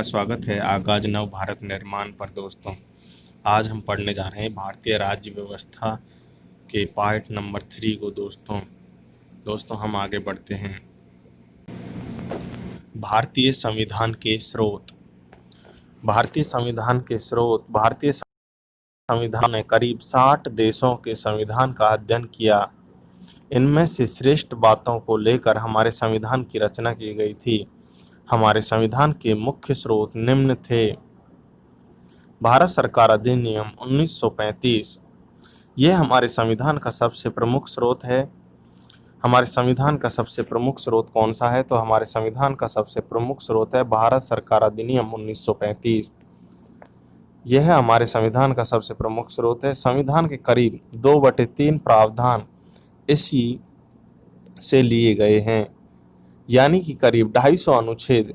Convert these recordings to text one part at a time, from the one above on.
स्वागत है आगाज नव भारत निर्माण पर। दोस्तों, आज हम पढ़ने जा रहे हैं भारतीय राज्य व्यवस्था के पार्ट नंबर 3 को। दोस्तों हम आगे बढ़ते हैं। भारतीय संविधान के स्रोत। भारतीय संविधान के स्रोत। भारतीय संविधान ने करीब 60 देशों के संविधान का अध्ययन किया। इनमें से श्रेष्ठ बातों को लेकर हमारे संविधान की रचना की गई थी। हमारे संविधान के मुख्य स्रोत निम्न थे। भारत सरकार अधिनियम 1935, यह हमारे संविधान का सबसे प्रमुख स्रोत है। हमारे संविधान का सबसे प्रमुख स्रोत कौन सा है? तो हमारे संविधान का सबसे प्रमुख स्रोत है भारत सरकार अधिनियम 1935। यह हमारे संविधान का सबसे प्रमुख स्रोत है। संविधान के करीब 2/3 प्रावधान इसी से लिए गए हैं, यानी कि करीब 250 अनुच्छेद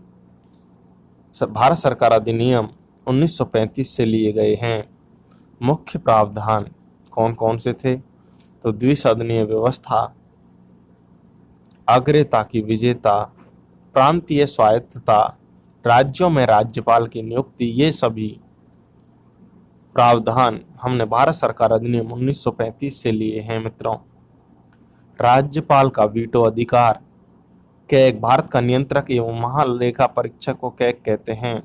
भारत सरकार अधिनियम 1935 से लिए गए हैं। मुख्य प्रावधान कौन कौन से थे? तो द्विसदनीय व्यवस्था, अग्रता की विजेता, प्रांतीय स्वायत्तता, राज्यों में राज्यपाल की नियुक्ति, ये सभी प्रावधान हमने भारत सरकार अधिनियम 1935 से लिए हैं। मित्रों, राज्यपाल का वीटो अधिकार। कैग भारत का नियंत्रक एवं महालेखा परीक्षक को कैग कहते हैं।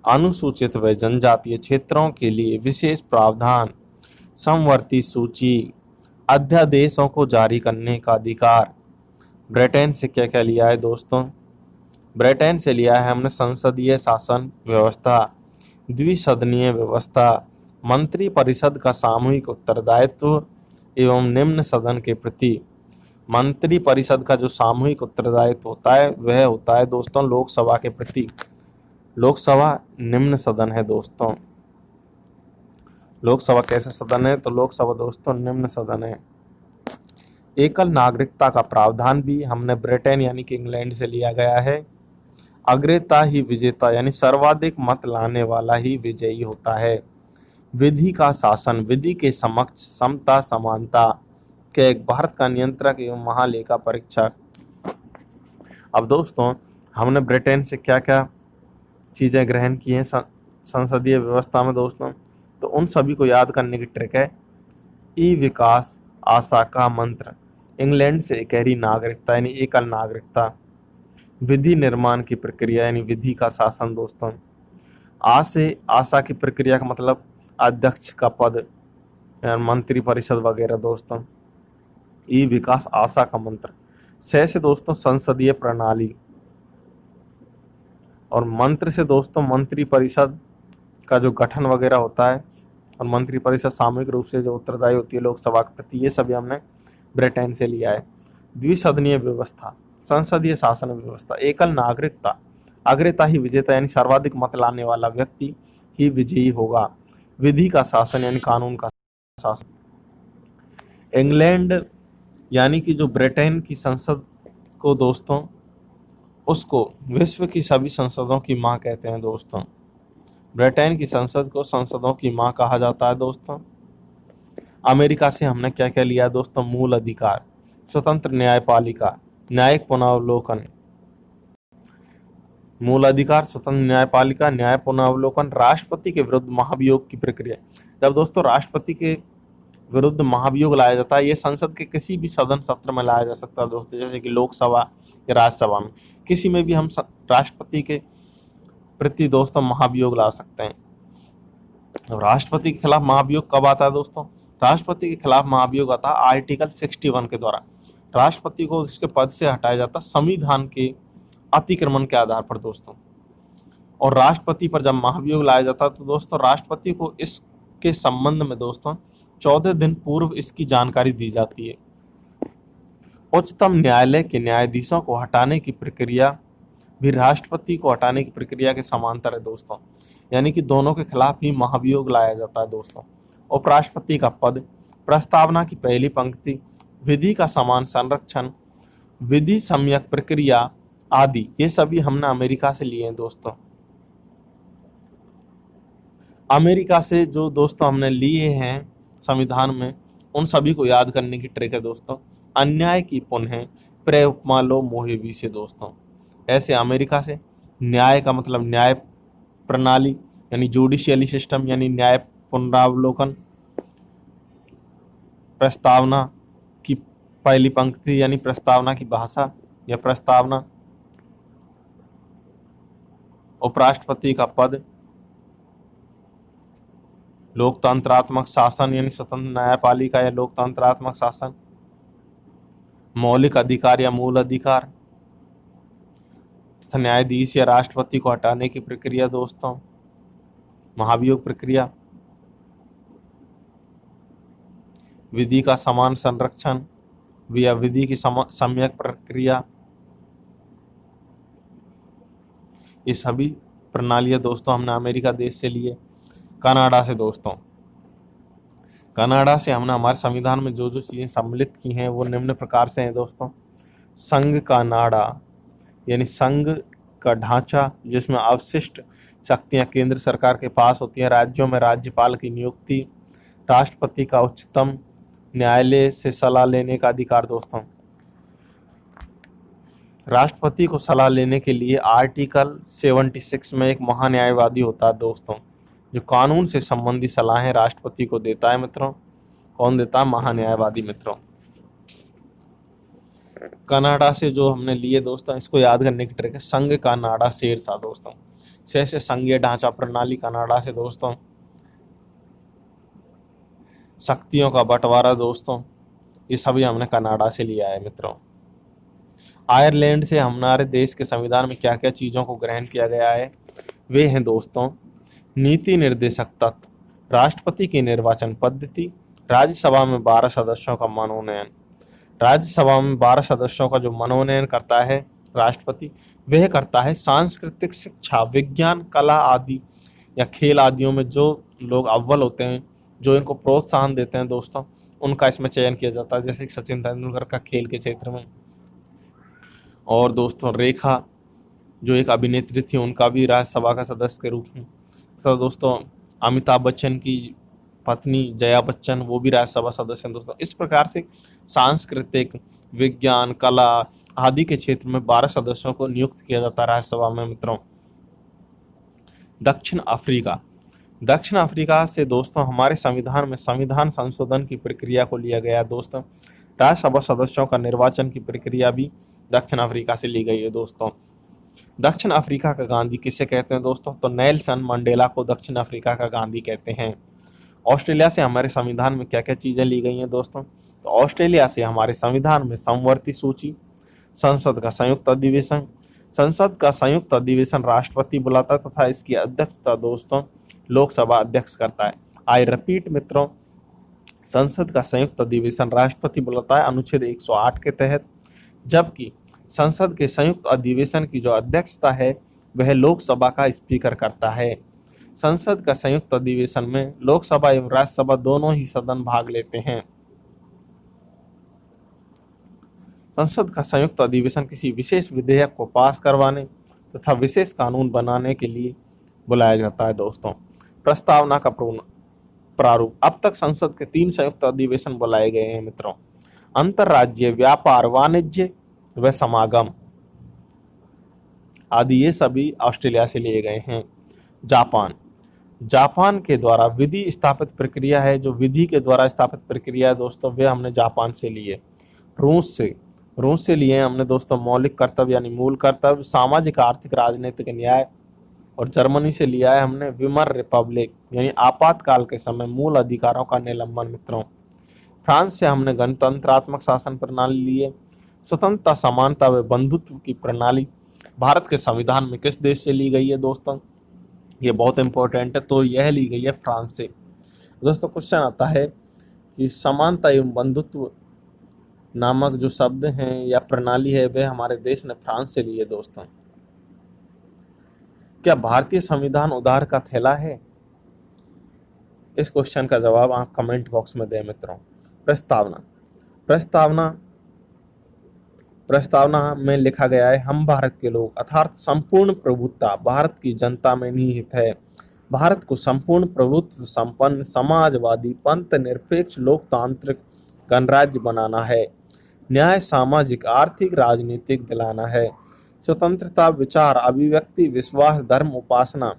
अनुसूचित व जनजातीय क्षेत्रों के लिए विशेष प्रावधान, समवर्ती सूची, अध्यादेशों को जारी करने का अधिकार। ब्रिटेन से क्या क्या लिया है दोस्तों? ब्रिटेन से लिया है हमने संसदीय शासन व्यवस्था, द्विसदनीय व्यवस्था, मंत्री परिषद का सामूहिक उत्तरदायित्व एवं निम्न सदन के प्रति। मंत्री परिषद का जो सामूहिक उत्तरदायित्व होता है वह होता है दोस्तों लोकसभा के प्रति। लोकसभा निम्न सदन है दोस्तों। लोकसभा कैसे सदन है? तो लोकसभा दोस्तों निम्न सदन है। एकल नागरिकता का प्रावधान भी हमने ब्रिटेन यानी कि इंग्लैंड से लिया गया है। अग्रता ही विजेता, यानी सर्वाधिक मत लाने वाला ही विजयी होता है। विधि का शासन, विधि के समक्ष समता समानता। कैग भारत का नियंत्रक एवं महालेखा परीक्षक। अब दोस्तों हमने ब्रिटेन से क्या क्या चीजें ग्रहण की हैं संसदीय व्यवस्था में दोस्तों? तो उन सभी को याद करने की ट्रिक है ई विकास आशा का मंत्र। इंग्लैंड से एकहरी नागरिकता यानी एकल नागरिकता। विधि निर्माण की प्रक्रिया यानी विधि का शासन दोस्तों। आ से आशा की प्रक्रिया का मतलब अध्यक्ष का पद, मंत्री परिषद वगैरह दोस्तों। ई विकास आशा का मंत्र। से दोस्तों संसदीय प्रणाली, और मंत्र से दोस्तों मंत्री परिषद का जो गठन वगैरह होता है, और मंत्री परिषद सामूहिक रूप से जो उत्तरदायी होती है लोकसभा के प्रति, ये सभी हमने ब्रिटेन से लिया है। द्विसदनीय व्यवस्था, संसदीय शासन व्यवस्था, एकल नागरिकता, अग्रता ही विजेता यानी सर्वाधिक मत लाने वाला व्यक्ति ही विजयी होगा। विधि का शासन यानी कानून का शासन। इंग्लैंड यानी कि जो ब्रिटेन की संसद को दोस्तों, उसको विश्व की सभी संसदों की मां कहते हैं दोस्तों। ब्रिटेन की संसद को संसदों की मां कहा जाता है दोस्तों। अमेरिका से हमने क्या क्या लिया दोस्तों? मूल अधिकार, स्वतंत्र न्यायपालिका, न्यायिक पुनरावलोकन। मूल अधिकार, स्वतंत्र न्यायपालिका, न्याय पुनरावलोकन, राष्ट्रपति के विरुद्ध महाभियोग की प्रक्रिया। जब दोस्तों राष्ट्रपति के विरुद्ध महाभियोग लाया जाता है, ये संसद के किसी भी सदन सत्र में लाया जा सकता है दोस्तों, जैसे कि लोकसभा या राज्यसभा में, किसी में भी हम राष्ट्रपति के प्रति दोस्तों महाभियोग ला सकते हैं। राष्ट्रपति के खिलाफ महाभियोग कब आता है दोस्तों? राष्ट्रपति के खिलाफ महाभियोग आता है आर्टिकल 61 के द्वारा। राष्ट्रपति को उसके पद से हटाया जाता संविधान के अतिक्रमण के आधार पर दोस्तों। और राष्ट्रपति पर जब महाभियोग लाया जाता है तो दोस्तों राष्ट्रपति को इसके संबंध में दोस्तों 14 दिन पूर्व इसकी जानकारी दी जाती है। उच्चतम न्यायालय के न्यायाधीशों को हटाने की प्रक्रिया भी राष्ट्रपति को हटाने की प्रक्रिया के समांतर है दोस्तों, यानी कि दोनों के खिलाफ ही महाभियोग लाया जाता है दोस्तों। उपराष्ट्रपति का पद, प्रस्तावना की पहली पंक्ति, विधि का समान संरक्षण, विधि सम्यक प्रक्रिया आदि, ये सभी हमने अमेरिका से लिए हैं दोस्तों। अमेरिका से जो दोस्तों हमने लिए हैं संविधान में, उन सभी को याद करने की ट्रिक है दोस्तों। अन्याय की पुनः प्रे उपमा लो मोहे भी से दोस्तों। ऐसे अमेरिका से न्याय का मतलब न्याय प्रणाली यानी जुडिशियली सिस्टम यानी न्याय पुनरावलोकन। प्रस्तावना की पहली पंक्ति यानी प्रस्तावना की भाषा या प्रस्तावना। उपराष्ट्रपति का पद। लोकतंत्रात्मक शासन यानी स्वतंत्र न्यायपालिका या लोकतंत्रात्मक शासन। मौलिक अधिकार या मूल अधिकार। न्यायाधीश या राष्ट्रपति को हटाने की प्रक्रिया दोस्तों महाभियोग प्रक्रिया। विधि का समान संरक्षण या विधि की सम्यक प्रक्रिया। ये सभी प्रणालियां दोस्तों हमने अमेरिका देश से लिए। कनाडा से दोस्तों, कनाडा से हमने हमारे संविधान में जो जो चीज़ें सम्मिलित की हैं वो निम्न प्रकार से हैं दोस्तों। संघ का नाड़ा यानी संघ का ढांचा जिसमें अवशिष्ट शक्तियां केंद्र सरकार के पास होती हैं। राज्यों में राज्यपाल की नियुक्ति। राष्ट्रपति का उच्चतम न्यायालय से सलाह लेने का अधिकार दोस्तों। राष्ट्रपति को सलाह लेने के लिए आर्टिकल 76 में एक महान्यायवादी होता है दोस्तों, जो कानून से संबंधित सलाहें राष्ट्रपति को देता है मित्रों। कौन देता है? महान्यायवादी मित्रों। कनाडा से जो हमने लिए दोस्तों, इसको याद करने की ट्रिक है संघ का नाड़ा शेर सा दोस्तों। से संघीय ढांचा प्रणाली कनाडा से दोस्तों। शक्तियों का बंटवारा दोस्तों, ये सभी हमने कनाडा से लिया है मित्रों। आयरलैंड से हमारे देश के संविधान में क्या क्या चीज़ों को ग्रहण किया गया है वे हैं दोस्तों। नीति निर्देशक तत्व, राष्ट्रपति की निर्वाचन पद्धति, राज्यसभा में 12 सदस्यों का मनोनयन। राज्यसभा में 12 सदस्यों का जो मनोनयन करता है राष्ट्रपति, वह करता है सांस्कृतिक, शिक्षा, विज्ञान, कला आदि या खेल आदियों में जो लोग अव्वल होते हैं, जो इनको प्रोत्साहन देते हैं दोस्तों, उनका इसमें चयन किया जाता है। जैसे कि सचिन तेंदुलकर का खेल के क्षेत्र में। और दोस्तों रेखा जो एक अभिनेत्री थी, उनका भी राज्यसभा का सदस्य के रूप में। तो दोस्तों अमिताभ बच्चन की पत्नी जया बच्चन, वो भी राज्यसभा सदस्य हैं दोस्तों। इस प्रकार से सांस्कृतिक, विज्ञान, कला आदि के क्षेत्र में 12 सदस्यों को नियुक्त किया जाता है राज्यसभा में मित्रों। दक्षिण अफ्रीका, दक्षिण अफ्रीका से दोस्तों हमारे संविधान में संविधान संशोधन की प्रक्रिया को लिया गया दोस्तों। राज्यसभा सदस्यों का निर्वाचन की प्रक्रिया भी दक्षिण अफ्रीका से ली गई है दोस्तों। दक्षिण अफ्रीका का गांधी किसे कहते हैं दोस्तों? तो नेल्सन मंडेला को दक्षिण अफ्रीका का गांधी कहते हैं। ऑस्ट्रेलिया से हमारे संविधान में क्या क्या चीज़ें ली गई हैं दोस्तों? तो ऑस्ट्रेलिया से हमारे संविधान में समवर्ती सूची, संसद का संयुक्त अधिवेशन। संसद का संयुक्त अधिवेशन राष्ट्रपति बुलाता है तथा इसकी अध्यक्षता दोस्तों लोकसभा अध्यक्ष करता है। आई रिपीट मित्रों, संसद का संयुक्त अधिवेशन राष्ट्रपति बुलाता है अनुच्छेद 108 के तहत, जबकि संसद के संयुक्त अधिवेशन की जो अध्यक्षता है वह लोकसभा का स्पीकर करता है। संसद का संयुक्त अधिवेशन में लोकसभा एवं राज्यसभा दोनों ही सदन भाग लेते हैं। संसद का संयुक्त अधिवेशन किसी विशेष विधेयक को पास करवाने तथा विशेष कानून बनाने के लिए बुलाया जाता है दोस्तों। प्रस्तावना का प्रारूप, अब तक संसद के 3 संयुक्त अधिवेशन बुलाए गए हैं मित्रों। अंतर्राज्यीय व्यापार, वाणिज्य व समागम आदि ये सभी ऑस्ट्रेलिया से लिए गए हैं। जापान, जापान के द्वारा विधि स्थापित प्रक्रिया है, जो विधि के द्वारा स्थापित प्रक्रिया है दोस्तों, वे हमने जापान से लिए। रूस से लिए हमने दोस्तों मौलिक कर्तव्य यानी मूल कर्तव्य, सामाजिक, आर्थिक, राजनीतिक न्याय। और जर्मनी से लिया है हमने विमर रिपब्लिक यानी आपातकाल के समय मूल अधिकारों का निलंबन मित्रों। फ्रांस से हमने गणतंत्रात्मक शासन प्रणाली लिए। स्वतंत्रता, समानता व बंधुत्व की प्रणाली भारत के संविधान में किस देश से ली गई है दोस्तों? ये बहुत इंपॉर्टेंट है, तो यह ली गई है फ्रांस से। दोस्तों क्वेश्चन आता है कि समानता एवं बंधुत्व नामक जो शब्द हैं या प्रणाली है वह हमारे देश ने फ्रांस से ली है दोस्तों। क्या भारतीय संविधान उधार का थैला है? इस क्वेश्चन का जवाब आप कमेंट बॉक्स में दें मित्रों। प्रस्तावना में लिखा गया है, हम भारत के लोग अर्थात संपूर्ण प्रभुत्व भारत की जनता में निहित है। भारत को संपूर्ण प्रभुत्व संपन्न समाजवादी पंथ निरपेक्ष लोकतांत्रिक गणराज्य बनाना है। न्याय सामाजिक आर्थिक राजनीतिक दिलाना है। स्वतंत्रता विचार अभिव्यक्ति विश्वास धर्म उपासना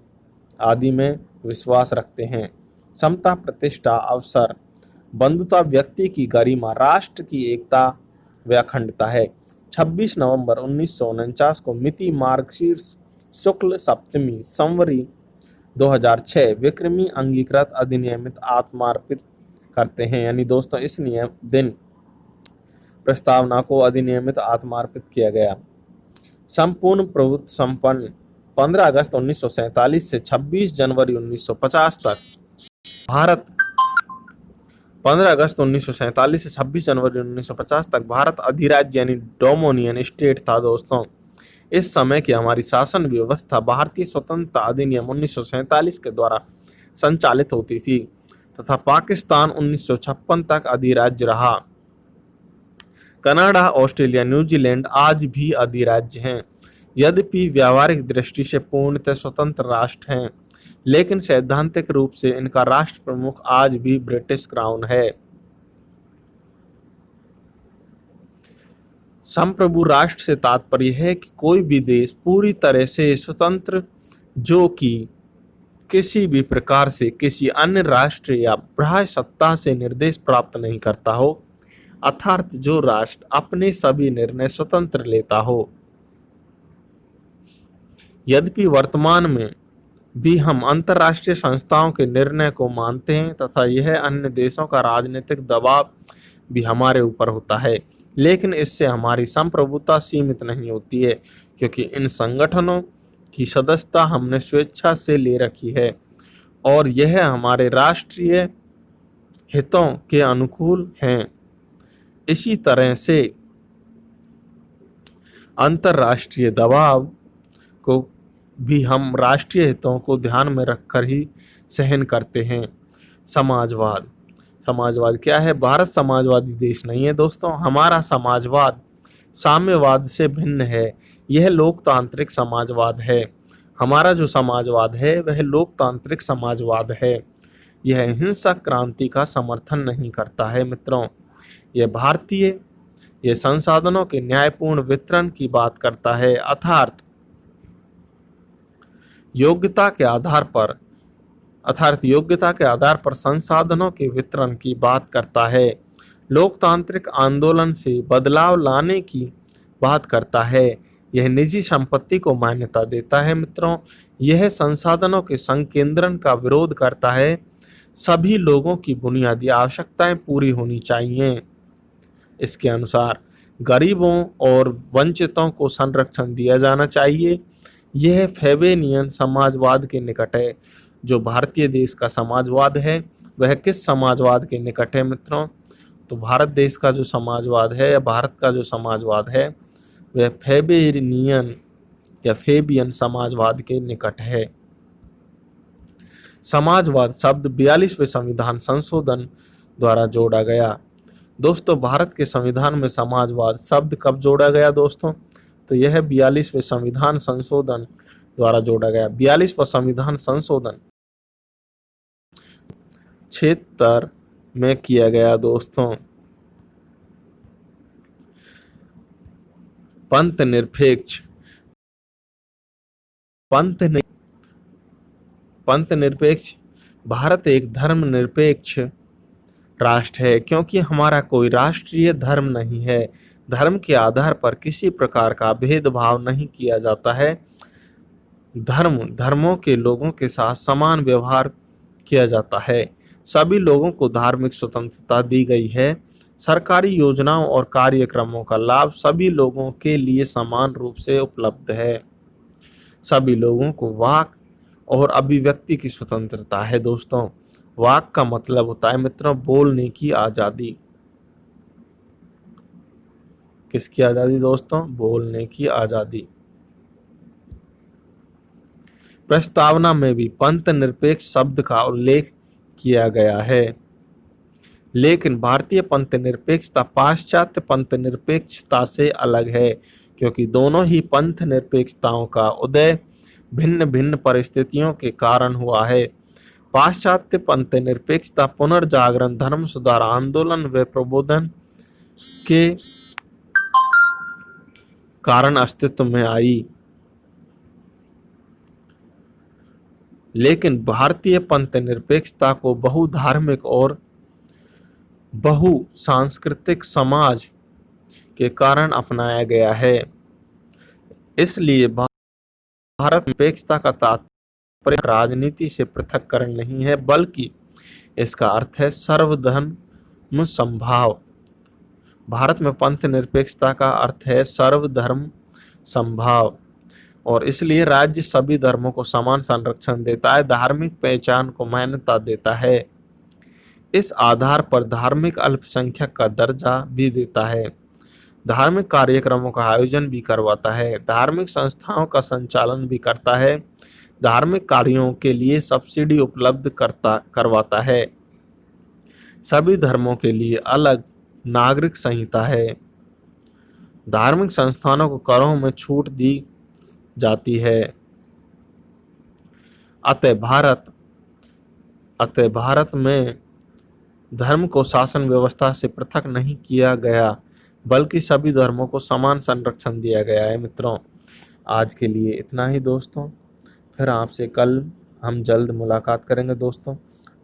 आदि में विश्वास रखते हैं। समता प्रतिष्ठा अवसर बंधुता व्यक्ति की गरिमा राष्ट्र की एकता व अखंडता है। 26 नवंबर 1949 को मिति मार्गशीर्ष शुक्ल सप्तमी संवरी 2006 विक्रमी अंगीकृत अधिनियमित आत्मार्पित करते हैं। यानी दोस्तों इस नियम दिन प्रस्तावना को अधिनियमित आत्मार्पित किया गया। संपूर्ण प्रभुत्व संपन्न 15 अगस्त 1947 से 26 जनवरी 1950 तक भारत 15 अगस्त 1947 से 26 जनवरी 1950 तक भारत अधिराज्य यानी डोमिनियन स्टेट था दोस्तों। इस समय की हमारी शासन व्यवस्था भारतीय स्वतंत्रता अधिनियम 1947 के द्वारा संचालित होती थी तथा पाकिस्तान 1956 तक अधिराज्य रहा। कनाडा ऑस्ट्रेलिया न्यूजीलैंड आज भी अधिराज्य हैं, यद्यपि व्यावहारिक दृष्टि से पूर्णतः स्वतंत्र राष्ट्र हैं, लेकिन सैद्धांतिक रूप से इनका राष्ट्र प्रमुख आज भी ब्रिटिश क्राउन है। संप्रभु राष्ट्र से तात्पर्य है कि कोई भी देश पूरी तरह से स्वतंत्र जो कि किसी भी प्रकार से किसी अन्य राष्ट्र या बाह्य सत्ता से निर्देश प्राप्त नहीं करता हो, अर्थात जो राष्ट्र अपने सभी निर्णय स्वतंत्र लेता हो। यद्यपि वर्तमान में भी हम अंतर्राष्ट्रीय संस्थाओं के निर्णय को मानते हैं तथा यह अन्य देशों का राजनीतिक दबाव भी हमारे ऊपर होता है, लेकिन इससे हमारी संप्रभुता सीमित नहीं होती है, क्योंकि इन संगठनों की सदस्यता हमने स्वेच्छा से ले रखी है और यह हमारे राष्ट्रीय हितों के अनुकूल हैं। इसी तरह से अंतर्राष्ट्रीय दबाव को भी हम राष्ट्रीय हितों को ध्यान में रखकर ही सहन करते हैं। समाजवाद समाजवाद क्या है? भारत समाजवादी देश नहीं है दोस्तों। हमारा समाजवाद साम्यवाद से भिन्न है, यह लोकतांत्रिक समाजवाद है। हमारा जो समाजवाद है वह लोकतांत्रिक समाजवाद है। यह हिंसक क्रांति का समर्थन नहीं करता है मित्रों। यह संसाधनों के न्यायपूर्ण वितरण की बात करता है, अर्थात योग्यता के आधार पर संसाधनों के वितरण की बात करता है। लोकतांत्रिक आंदोलन से बदलाव लाने की बात करता है। यह निजी संपत्ति को मान्यता देता है मित्रों। यह संसाधनों के संकेंद्रण का विरोध करता है। सभी लोगों की बुनियादी आवश्यकताएं पूरी होनी चाहिए। इसके अनुसार गरीबों और वंचितों को संरक्षण दिया जाना चाहिए। यह फेबेनियन समाजवाद के निकट है। जो भारतीय देश का समाजवाद है वह किस समाजवाद के निकट है मित्रों? तो भारत देश का जो समाजवाद है या भारत का जो समाजवाद है वह फेबेनियन या फेबियन समाजवाद के निकट है। समाजवाद शब्द 42वें संविधान संशोधन द्वारा जोड़ा गया। दोस्तों भारत के संविधान में समाजवाद शब्द कब जोड़ा गया दोस्तों? तो यह 42वें संविधान संशोधन द्वारा जोड़ा गया। 42वां संविधान संशोधन 76 में किया गया दोस्तों। पंथ निरपेक्ष भारत एक धर्मनिरपेक्ष राष्ट्र है, क्योंकि हमारा कोई राष्ट्रीय धर्म नहीं है। धर्म के आधार पर किसी प्रकार का भेदभाव नहीं किया जाता है। धर्मों के लोगों के साथ समान व्यवहार किया जाता है। सभी लोगों को धार्मिक स्वतंत्रता दी गई है। सरकारी योजनाओं और कार्यक्रमों का लाभ सभी लोगों के लिए समान रूप से उपलब्ध है। सभी लोगों को वाक और अभिव्यक्ति की स्वतंत्रता है दोस्तों। वाक का मतलब होता है मित्रों बोलने की आजादी। किसकी आजादी दोस्तों? बोलने की आजादी। प्रस्तावना में भी पंथ निरपेक्ष शब्द का उल्लेख किया गया है, लेकिन भारतीय पंथ निरपेक्षता पाश्चात्य पंथ निरपेक्षता से अलग है, क्योंकि दोनों ही पंथ निरपेक्षताओं का उदय भिन्न भिन्न परिस्थितियों के कारण हुआ है। पाश्चात्य पंथ निरपेक्षता पुनर्जागरण धर्म सुधार आंदोलन व प्रबोधन के कारण अस्तित्व में आई। लेकिन भारतीय पंथ निरपेक्षता को बहुधार्मिक और बहु सांस्कृतिक समाज के कारण अपनाया गया है। इसलिए भारत निरपेक्षता का तात्पर्य राजनीति से पृथक्करण नहीं है, बल्कि इसका अर्थ है सर्वधर्म समभाव। भारत में पंथ निरपेक्षता का अर्थ है सर्वधर्म समभाव, और इसलिए राज्य सभी धर्मों को समान संरक्षण देता है, धार्मिक पहचान को मान्यता देता है। इस आधार पर धार्मिक अल्पसंख्यक का दर्जा भी देता है, धार्मिक कार्यक्रमों का आयोजन भी करवाता है, धार्मिक संस्थाओं का संचालन भी करता है, धार्मिक कार्यों के लिए सब्सिडी उपलब्ध करवाता है। सभी धर्मों के लिए अलग नागरिक संहिता है। धार्मिक संस्थानों को करों में छूट दी जाती है। अतः भारत में धर्म को शासन व्यवस्था से पृथक नहीं किया गया, बल्कि सभी धर्मों को समान संरक्षण दिया गया है। मित्रों, आज के लिए इतना ही दोस्तों, फिर आपसे कल हम जल्द मुलाकात करेंगे। दोस्तों,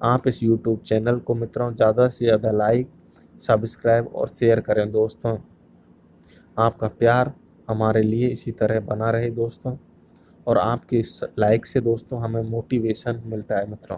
आप इस YouTube चैनल को मित्रों ज़्यादा से ज़्यादा लाइक, सब्सक्राइब और शेयर करें। दोस्तों, आपका प्यार हमारे लिए इसी तरह बना रहे दोस्तों, और आपके इस लाइक से दोस्तों हमें मोटिवेशन मिलता है मित्रों।